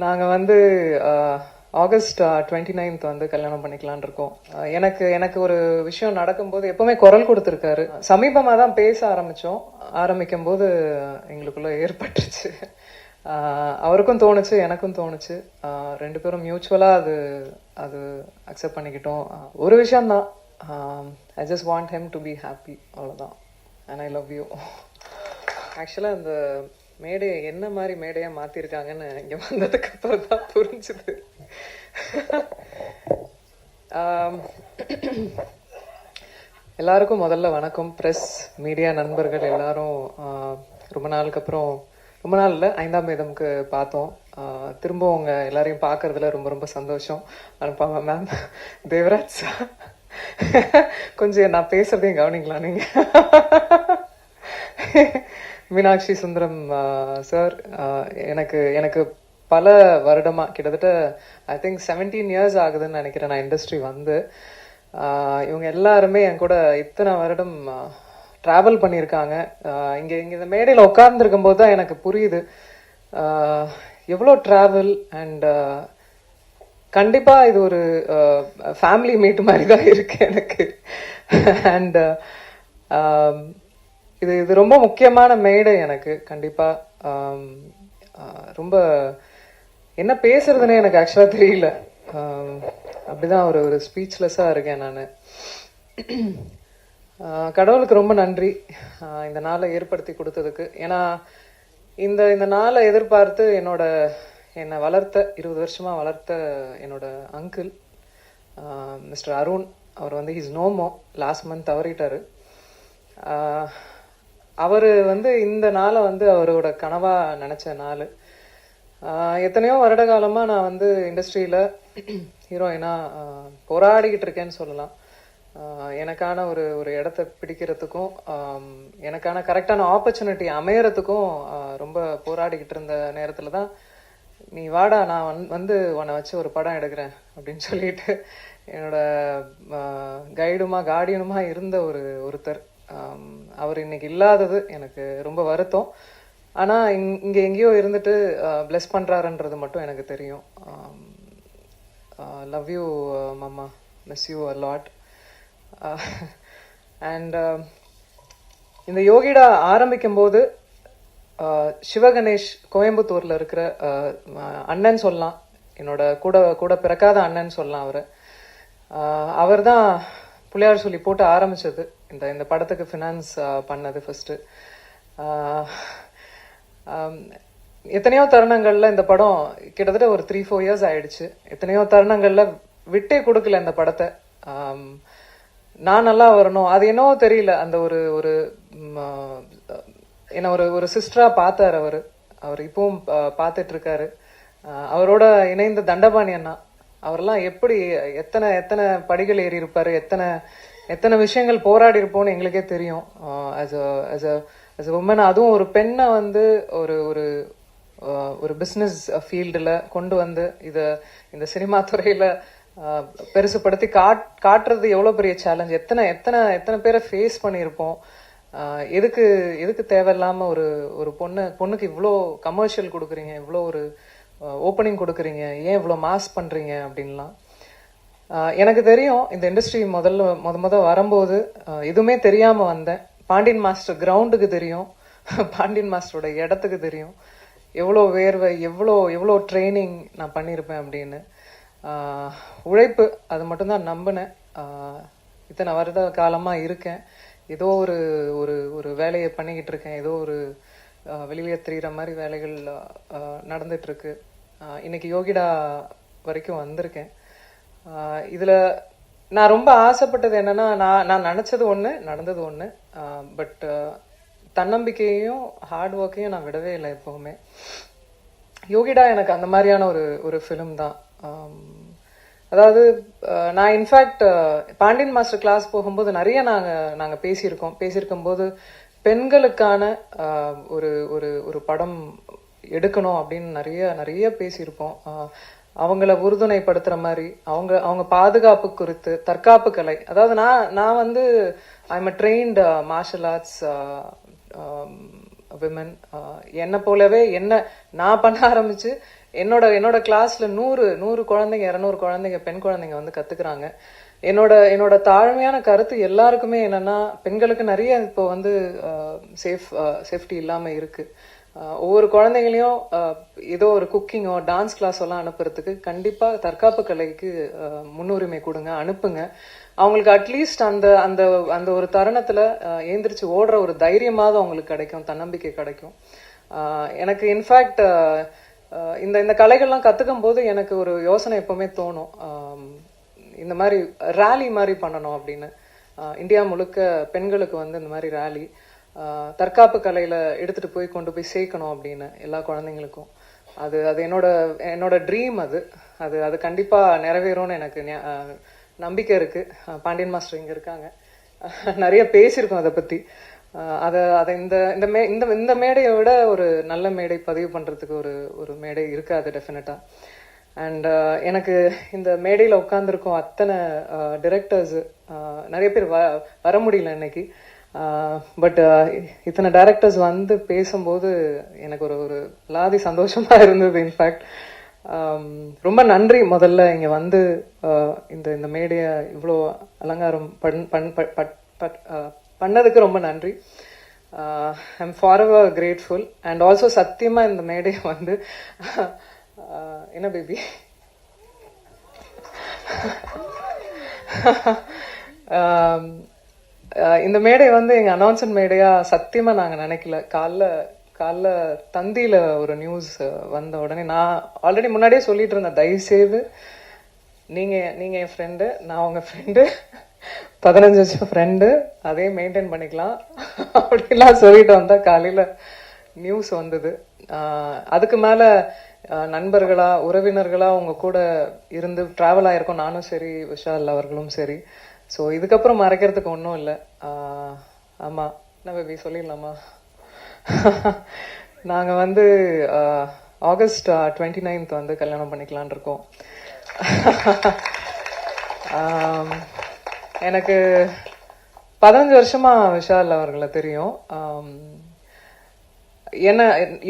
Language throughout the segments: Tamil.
நாங்கள் வந்து ஆகஸ்ட் 29th வந்து கல்யாணம் பண்ணிக்கலான் இருக்கோம். எனக்கு ஒரு விஷயம் நடக்கும்போது எப்பவுமே குரல் கொடுத்துருக்காரு. சமீபமாக தான் பேச ஆரம்பிக்கும் போது எங்களுக்குள்ள ஏற்பட்டுருச்சு. அவருக்கும் தோணுச்சு, எனக்கும் தோணுச்சு. ரெண்டு பேரும் மியூச்சுவலாக அது அக்செப்ட் பண்ணிக்கிட்டோம். ஒரு விஷயம்தான், I just want him to be happy, அவ்வளோதான். And I love you. ஆக்சுவலாக இந்த மேடையை என்ன மாதிரி மேடையாக மாற்றிருக்காங்கன்னு இங்கே வந்ததுக்கு அப்புறம் தான் புரிஞ்சுது. எல்லாருக்கும் முதல்ல வணக்கம். ப்ரெஸ், மீடியா நண்பர்கள் எல்லாரும் ரொம்ப நாள் இல்லை, 5ஆம் வேதம்க்கு பார்த்தோம். திரும்ப உங்க எல்லாரையும் பார்க்கறதுல ரொம்ப ரொம்ப சந்தோஷம். அனுப்பாம மேம், தேவராஜ் கொஞ்சம் நான் பேசுறதையும் கவனிக்கலாம் நீங்க. மீனாட்சி சுந்தரம் சார், எனக்கு பல வருடமா, கிட்டத்தட்ட ஐ திங்க் 17 years ஆகுதுன்னு நினைக்கிறேன் நான் இண்டஸ்ட்ரி வந்து. இவங்க எல்லாருமே என் கூட இத்தனை வருடம் டிராவல் பண்ணியிருக்காங்க. இங்க இந்த மேடையில் உட்கார்ந்துருக்கும் போது தான் எனக்கு புரியுது எவ்வளோ டிராவல். அண்ட் கண்டிப்பா இது ஒரு ஃபேமிலி மீட் மாதிரி தான் இருக்கு எனக்கு. அண்ட் இது ரொம்ப முக்கியமான மேடை எனக்கு. கண்டிப்பா ரொம்ப என்ன பேசுறதுன்னு எனக்கு ஆக்சுவலா தெரியல. அப்படிதான் ஒரு ஸ்பீச்லெஸ்ஸா இருக்கேன் நான். கடவுளுக்கு ரொம்ப நன்றி இந்த நாளை ஏற்படுத்தி கொடுத்ததுக்கு. ஏன்னா இந்த நாளை எதிர்பார்த்து என்னை வளர்த்த 20 வருஷமா வளர்த்த என்னோட அங்கிள் மிஸ்டர் அருண், அவர் வந்து ஹிஸ் நோமோ லாஸ்ட் மந்த் தவறிட்டாரு. அவர் வந்து இந்த நாளை வந்து அவரோட கனவா நினைச்ச நாள். எத்தனையோ வருட காலமா நான் வந்து இண்டஸ்ட்ரியில ஹீரோயினா போராடிக்கிட்டு இருக்கேன்னு சொல்லலாம். எனக்கான ஒரு இடத்த பிடிக்கிறதுக்கும் எனக்கான கரெக்டான ஆப்பர்ச்சுனிட்டி அமையறதுக்கும் ரொம்ப போராடிக்கிட்டு இருந்த நேரத்துல தான், நீ வாடா நான் வந்து உன்னை வச்சு ஒரு படம் எடுக்கிறேன் அப்படின்னு சொல்லிட்டு என்னோட கைடுமா கார்டியனுமா இருந்த ஒருத்தர். அவர் இன்னைக்கு இல்லாதது எனக்கு ரொம்ப வருத்தம். ஆனா இங்க எங்கேயோ இருந்துட்டு பிளஸ் பண்றாருன்றது மட்டும் எனக்கு தெரியும். லவ் யூ மாமா, miss you a lot. And இந்த யோகிடா ஆரம்பிக்கும் போது சிவகணேஷ் கோயம்புத்தூர்ல இருக்கிற அண்ணன் சொல்லலாம், என்னோட கூட பிறக்காத அண்ணன் சொல்லலாம். அவர் தான் புள்ளியார் சொல்லி போட்டு ஆரம்பிச்சது. இந்த படத்துக்கு ஃபினான்ஸ் பண்ணது ஃபர்ஸ்ட். எத்தனையோ தருணங்கள்ல இந்த படம் கிட்டத்தட்ட ஒரு 3-4 years ஆயிடுச்சு. எத்தனையோ தருணங்கள்ல விட்டே கொடுக்கல இந்த படத்தை. நான் நல்லா வரணும், அது என்னவோ தெரியல, அந்த ஒரு என்ன ஒரு சிஸ்டரா பார்த்தாரு அவர் இப்பவும் பார்த்துட்டு இருக்காரு. அவரோட இணைந்த தண்டபாணி அண்ணா, அவரெல்லாம் எப்படி எத்தனை படிகள் ஏறி இருப்பாரு, எத்தனை விஷயங்கள் போராடி இருப்போம்னு எங்களுக்கே தெரியும். as a woman, அதுவும் ஒரு பெண்ணை வந்து ஒரு பிசினஸ் ஃபீல்டுல கொண்டு வந்து இந்த சினிமா துறையில பெருசுப்படுத்தி காட்டுறது எவ்வளவு பெரிய சேலஞ்ச். எத்தனை பேரை ஃபேஸ் பண்ணியிருப்போம். எதுக்கு தேவையில்லாம ஒரு பொண்ணுக்கு இவ்வளோ கமர்ஷியல் கொடுக்குறீங்க, இவ்வளோ ஒரு ஓப்பனிங் கொடுக்குறீங்க, ஏன் இவ்வளோ மாஸ் பண்றீங்க அப்படின்லாம். எனக்கு தெரியும் இந்த இண்டஸ்ட்ரி முத வரும்போது எதுவுமே தெரியாம வந்தேன். பாண்டியன் மாஸ்டர் கிரவுண்டுக்கு தெரியும், பாண்டியன் மாஸ்டரோட இடத்துக்கு தெரியும், எவ்வளோ வேர்வை, எவ்வளோ ட்ரைனிங் நான் பண்ணியிருப்பேன் அப்படின்னு. உழைப்பு, அது மட்டும்தான் நம்பினேன். இத்தனை வருட காலமா இருக்கேன், ஏதோ ஒரு வேலையை பண்ணிக்கிட்டு இருக்கேன், ஏதோ ஒரு வெளியே தெரிகிற மாதிரி வேலைகள் நடந்துட்டு இருக்கு. இன்னைக்கு யோகிடா வரைக்கும் வந்திருக்கேன். இதுல நான் ரொம்ப ஆசைப்பட்டது என்னன்னா, நான் நினைச்சது ஒண்ணு, நடந்தது ஒண்ணு. பட் தன்னம்பிக்கையையும் ஹார்ட் ஒர்க்கையும் நான் விடவே இல்லை எப்பவுமே. யோகிடா எனக்கு அந்த மாதிரியான ஒரு ஃபிலிம் தான். அதாவது நான் இன்ஃபேக்ட் பாண்டியன் மாஸ்டர் கிளாஸ் போகும்போது நிறைய நாங்க பேசியிருக்கும் போது பெண்களுக்கான ஒரு படம் எடுக்கணும் அப்படின்னு நிறைய பேசியிருப்போம். அவங்கள உறுதுணைப்படுத்துற மாதிரி, அவங்க பாதுகாப்பு குறித்து, தற்காப்பு கலை. அதாவது நான் வந்து I am trained martial arts women. என்ன போலவே நான் பண்ண ஆரம்பிச்சு என்னோட என்னோட கிளாஸ்ல 100 குழந்தைங்க 200 குழந்தைங்க பெண் குழந்தைங்க வந்து கத்துக்கிறாங்க. என்னோட என்னோட தாழ்மையான கருத்து எல்லாருக்குமே என்னன்னா, பெண்களுக்கு நிறைய இப்போ வந்து சேஃப்டி இல்லாம இருக்கு. ஒவ்வொரு குழந்தைங்களையும் ஏதோ ஒரு குக்கிங்கோ டான்ஸ் கிளாஸ் எல்லாம் அனுப்புறதுக்கு கண்டிப்பா தற்காப்பு கலைக்கு முன்னுரிமை கொடுங்க, அனுப்புங்க. அவங்களுக்கு அட்லீஸ்ட் அந்த அந்த அந்த ஒரு தருணத்துல ஏந்திரிச்சு ஓடுற ஒரு தைரியமாவது அவங்களுக்கு கிடைக்கும், தன்னம்பிக்கை கிடைக்கும். எனக்கு இன்ஃபேக்ட் இந்த இந்த கலைகள்லாம் கத்துக்கும் போது எனக்கு ஒரு யோசனை எப்பவுமே தோணும், இந்த மாதிரி ரேலி மாதிரி பண்ணணும் அப்படின்னு. இந்தியா முழுக்க பெண்களுக்கு வந்து இந்த மாதிரி ரேலி தற்காப்பு கலையில எடுத்துட்டு போய் கொண்டு போய் சேர்க்கணும் அப்படின்னு எல்லா குழந்தைங்களுக்கும். அது அது என்னோட என்னோட ட்ரீம். அது அது அது கண்டிப்பா நிறைவேறும்னு எனக்கு நம்பிக்கை இருக்கு. பாண்டியன் மாஸ்டர் இங்க இருக்காங்க, நிறைய பேசியிருக்கோம் அதை பத்தி. அதை அதை இந்த இந்த இந்த மேடையை விட ஒரு நல்ல மேடை பதிவு பண்றதுக்கு ஒரு ஒரு மேடை இருக்காது டெஃபினட்டா. அண்ட் எனக்கு இந்த மேடையில உட்காந்துருக்கோம் அத்தனை டிரெக்டர்ஸ், நிறைய பேர் வர முடியல இன்னைக்கு. பட் இத்தனை டைரக்டர்ஸ் வந்து பேசும்போது எனக்கு ஒரு ஒரு லாதி சந்தோஷமா இருந்தது. இன்ஃபேக்ட் ரொம்ப நன்றி முதல்ல இங்க வந்து இந்த இந்த மேடைய இவ்வளோ அலங்காரம் பண்ணதுக்கு ரொம்ப நன்றி. I'm forever grateful. And also சத்தியமா இந்த மேடையை வந்து என்ன பேபி இந்த மேடை வந்து எங்க அனௌன்ஸ்மெண்ட் மேடையா சத்தியமா நாங்க நினைக்கல. காலைல தந்தியில ஒரு நியூஸ் வந்த உடனே நான் ஆல்ரெடி முன்னாடியே சொல்லிட்டு இருந்தேன், தயவு செய்து நீங்க என் ஃப்ரெண்டு, நான் உங்க ஃப்ரெண்டு, 15 வருஷம் ஃப்ரெண்டு, அதே மெயின்டைன் பண்ணிக்கலாம் அப்படிலாம் சொல்லிட்டு வந்தா காலையில நியூஸ் வந்தது. அதுக்கு மேல நண்பர்களா உறவினர்களா உங்க கூட இருந்து டிராவல் ஆயிருக்கோம், நானும் சரி விஷால் அவர்களும் சரி. ஸோ இதுக்கப்புறம் மறைக்கிறதுக்கு ஒன்றும் இல்லை. ஆமா என்ன பேபி சொல்லிடலாமா? நாங்க வந்து ஆகஸ்ட் 29 வந்து கல்யாணம் பண்ணிக்கலான் இருக்கோம். எனக்கு 15 வருஷமா விஷால் அவர்களை தெரியும். என்ன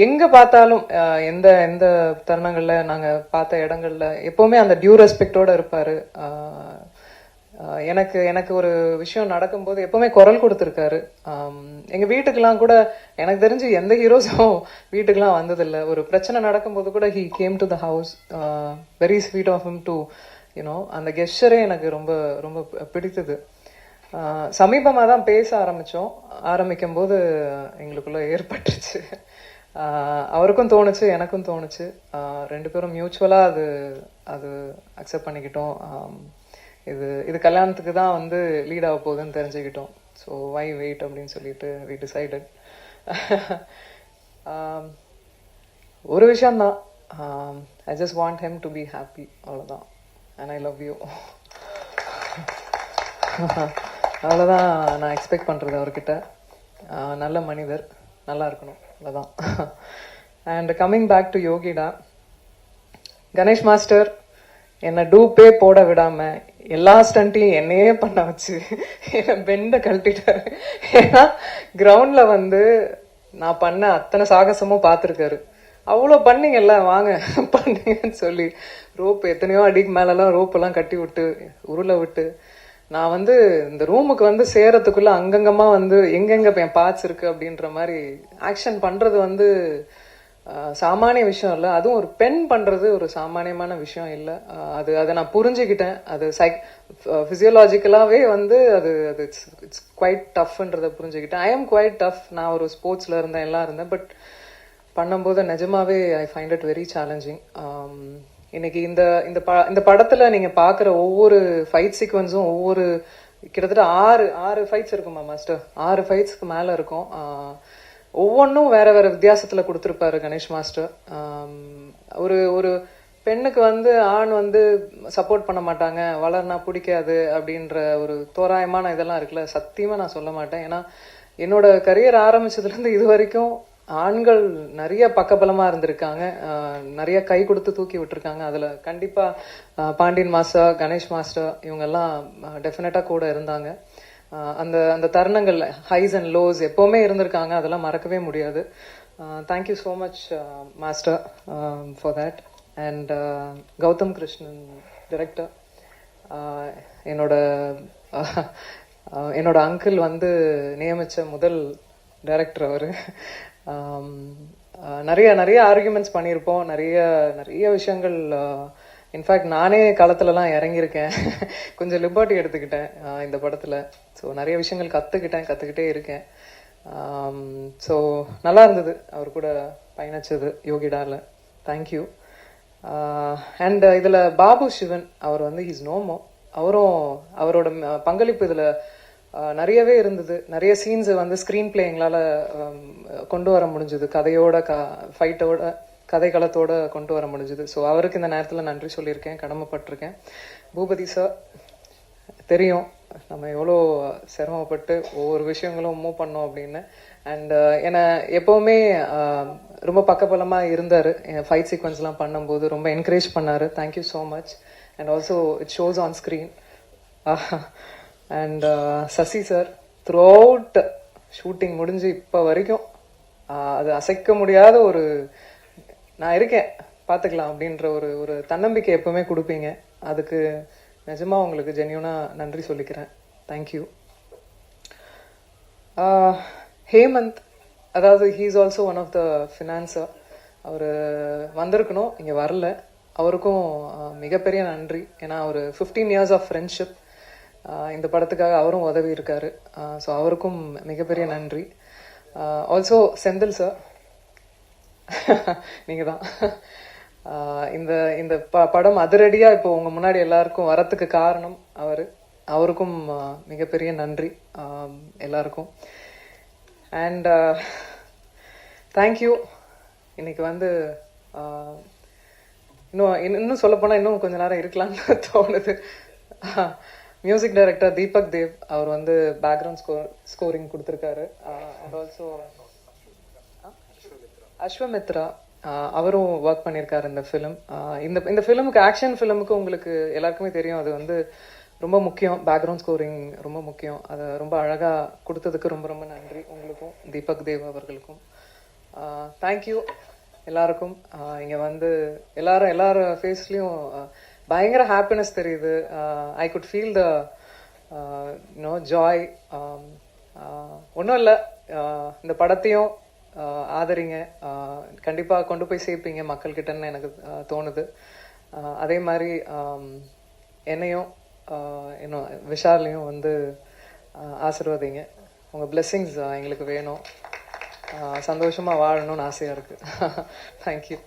எங்க பார்த்தாலும் எந்த எந்த தருணங்கள்ல நாங்க பார்த்த இடங்கள்ல எப்பவுமே அந்த டியூ ரெஸ்பெக்டோட இருப்பாரு. எனக்கு எனக்கு ஒரு விஷயம் நடக்கும்போது எப்பவுமே குரல் கொடுத்துருக்காரு. எங்க வீட்டுக்கெல்லாம் கூட எனக்கு தெரிஞ்சு எந்த ஹீரோஸும் வீட்டுக்கெல்லாம் வந்ததில்லை. ஒரு பிரச்சனை நடக்கும்போது கூட he came to the house. Very sweet of him to you know. அந்த கெஸ்டரே எனக்கு ரொம்ப ரொம்ப பிடித்தது. சமீபமாக தான் பேச ஆரம்பிக்கும் போது எங்களுக்குள்ள ஏற்பட்டுருச்சு. அவருக்கும் தோணுச்சு, எனக்கும் தோணுச்சு. 2 பேரும் மியூச்சுவலா அது அது அக்செப்ட் பண்ணிக்கிட்டோம். இது கல்யாணத்துக்கு தான் வந்து லீட் ஆக போகுதுன்னு தெரிஞ்சுக்கிட்டோம். ஸோ வை வெயிட் அப்படின்னு சொல்லிட்டு வி டிசைடட். ஒரு விஷயம்தான், I just want him to be happy, அவ்வளோதான். And I love you. அவ்வளோதான் நான் எக்ஸ்பெக்ட் பண்ணுறது அவர்கிட்ட. நல்ல மனிதர், நல்லா இருக்கணும், அவ்வளோதான். And coming back to Yogita, Ganesh master என்னை டூப்பே போட விடாம எல்லா ஸ்டண்ட்டையும் என்னையே பண்ண வச்சு என்னை பெண்டை கழட்டிட்டாரு. ஏன்னா கிரவுண்ட்ல வந்து நான் பண்ண அத்தனை சாகசமும் பார்த்துருக்காரு. அவ்வளோ பண்ணீங்கல்ல, வாங்க பண்ணீங்கன்னு சொல்லி ரோப் எத்தனையோ அடிக்கு மேலெல்லாம் ரோப் எல்லாம் கட்டி விட்டு உருளை விட்டு நான் வந்து இந்த ரூமுக்கு வந்து சேரத்துக்குள்ள அங்கங்கமா வந்து எங்கெங்க என் பார்ட்ஸ் இருக்கு அப்படின்ற மாதிரி ஆக்ஷன் பண்றது வந்து சாமானிய விஷயம் இல்லை. அதுவும் ஒரு பெண் பண்றது ஒரு சாமானியமான விஷயம் இல்லை. அதை நான் புரிஞ்சுக்கிட்டேன். அது பிசியோலாஜிக்கலாவே வந்து அது அது இட்ஸ் குவைட் டஃப்ன்றதை புரிஞ்சுக்கிட்டேன். I am quite tough. நான் ஒரு ஸ்போர்ட்ஸ்ல இருந்தேன், எல்லாம் இருந்தேன். பட் பண்ணும்போது நிஜமாவே I find it very challenging. இன்னைக்கு இந்த படத்துல நீங்க பாக்குற ஒவ்வொரு ஃபைட் சீக்வன்ஸும் ஒவ்வொரு கிட்டத்தட்ட 6 ஃபைட்ஸ் இருக்குமா மாஸ்டர்? 6 ஃபைட்ஸ்க்கு மேல இருக்கும். ஒவ்வொன்றும் வேற வேற வித்தியாசத்துல கொடுத்துருப்பாரு கணேஷ் மாஸ்டர். ஒரு ஒரு பெண்ணுக்கு வந்து ஆண் வந்து சப்போர்ட் பண்ண மாட்டாங்க, வளர்னா பிடிக்காது அப்படின்ற ஒரு தோராயமான இதெல்லாம் இருக்குல்ல, சத்தியமா நான் சொல்ல மாட்டேன். ஏன்னா என்னோட கரியர் ஆரம்பிச்சதுல இருந்து இது வரைக்கும் ஆண்கள் நிறைய பக்கபலமா இருந்திருக்காங்க, நிறைய கை கொடுத்து தூக்கி விட்டுருக்காங்க. அதுல கண்டிப்பா பாண்டியன் மாஸ்டர், கணேஷ் மாஸ்டர் இவங்க எல்லாம் டெஃபினட்டா கூட இருந்தாங்க. அந்த அந்த தருணங்கள் ஹைஸ் அண்ட் லோஸ் எப்பவுமே இருந்திருக்காங்க, அதெல்லாம் மறக்கவே முடியாது. Thank you so much master for that. And Gautham Krishnan director. என்னோட என்னோட அங்கிள் வந்து நியமித்த முதல் டைரக்டர் அவர். நிறைய நிறைய ஆர்கியூமெண்ட்ஸ் பண்ணியிருப்போம், நிறைய நிறைய விஷயங்கள். இன்ஃபேக்ட் நானே களத்துலலாம் இறங்கியிருக்கேன், கொஞ்சம் லிபர்ட்டி எடுத்துக்கிட்டேன் இந்த படத்தில். ஸோ நிறைய விஷயங்கள் கற்றுக்கிட்டே இருக்கேன். ஸோ நல்லா இருந்தது அவர் கூட பயணிச்சது யோகிடாவில். தேங்க்யூ. அண்ட் இதில் பாபு சிவன் அவர் வந்து ஹீஸ் நோமோ, அவரோட பங்களிப்பு இதில் நிறையவே இருந்தது. நிறைய சீன்ஸை வந்து ஸ்க்ரீன் பிளே எங்களால் கொண்டு வர முடிஞ்சது, கதையோட ஃபைட்டோட கதைக்களத்தோட கொண்டு வர முடிஞ்சது. ஸோ அவருக்கு இந்த நேரத்தில் நன்றி சொல்லியிருக்கேன், கடமைப்பட்டிருக்கேன். பூபதி சார் தெரியும் நம்ம எவ்வளோ சிரமப்பட்டு ஒவ்வொரு விஷயங்களும் மூவ் பண்ணோம் அப்படின்னு. அண்ட் என்னை எப்போவுமே ரொம்ப பக்கபலமாக இருந்தார். ஃபைட் சீக்வன்ஸ்லாம் பண்ணும்போது ரொம்ப என்கரேஜ் பண்ணார். Thank you so much. And also it shows on screen. And Sasi sir throughout shooting முடிஞ்சு இப்போ வரைக்கும் அது அசைக்க முடியாத ஒரு நான் இருக்கேன் பார்த்துக்கலாம் அப்படின்ற ஒரு தன்னம்பிக்கை எப்பவுமே கொடுப்பீங்க. அதுக்கு நிஜமாக உங்களுக்கு ஜென்யூனாக நன்றி சொல்லிக்கிறேன். தேங்க்யூ. ஹேமந்த், அதாவது he is also one of the financer. அவர் வந்திருக்கணும், இங்கே வரல. அவருக்கும் மிகப்பெரிய நன்றி. ஏன்னா ஒரு 15 years ஆஃப் ஃப்ரெண்ட்ஷிப், இந்த படத்துக்காக அவரும் உதவி இருக்காரு. ஸோ அவருக்கும் மிகப்பெரிய நன்றி. ஆல்சோ செந்தில் சார், நீங்கள் தான் இந்த இந்த படம் அதிரடியாக இப்போ உங்கள் முன்னாடி எல்லாருக்கும் வரத்துக்கு காரணம் அவருக்கும் மிகப்பெரிய நன்றி எல்லாருக்கும். And thank you. இன்னைக்கு வந்து இன்னும் சொல்லப்போனால் இன்னும் கொஞ்ச நேரம் இருக்கலாம்னு தோணுது. மியூசிக் டைரக்டர் தீபக் தேவ் அவர் வந்து பேக்ரவுண்ட் ஸ்கோரிங் கொடுத்துருக்காரு. அண்ட் ஆல்சோ அஸ்வமித்ரா அவரும் ஒர்க் பண்ணியிருக்காரு இந்த ஃபிலிம். இந்த ஃபிலிமுக்கு, ஆக்ஷன் ஃபிலிமுக்கு உங்களுக்கு எல்லாருக்குமே தெரியும், அது வந்து ரொம்ப முக்கியம். பேக்ரவுண்ட் ஸ்கோரிங் ரொம்ப முக்கியம். அதை ரொம்ப அழகாக கொடுத்ததுக்கு ரொம்ப ரொம்ப நன்றி உங்களுக்கும், தீபக் தேவ் அவர்களுக்கும். தேங்க்யூ எல்லாருக்கும். இங்கே வந்து எல்லார் ஃபேஸ்லேயும் பயங்கர ஹாப்பினஸ் தெரியுது. I could feel the joy. ஒன்றும் இல்லை, இந்த படத்தையும் ஆதரிங்க, கண்டிப்பாக கொண்டு போய் சேர்ப்பீங்க மக்கள்கிட்டன்னு எனக்கு தோணுது. அதே மாதிரி என்னையும் இன்னும் விஷாலையும் வந்து ஆசீர்வதிங்க. உங்கள் பிளெஸ்ஸிங்ஸ் எங்களுக்கு வேணும். சந்தோஷமாக வாழணும்னு ஆசையாக இருக்குது. தேங்க்யூ.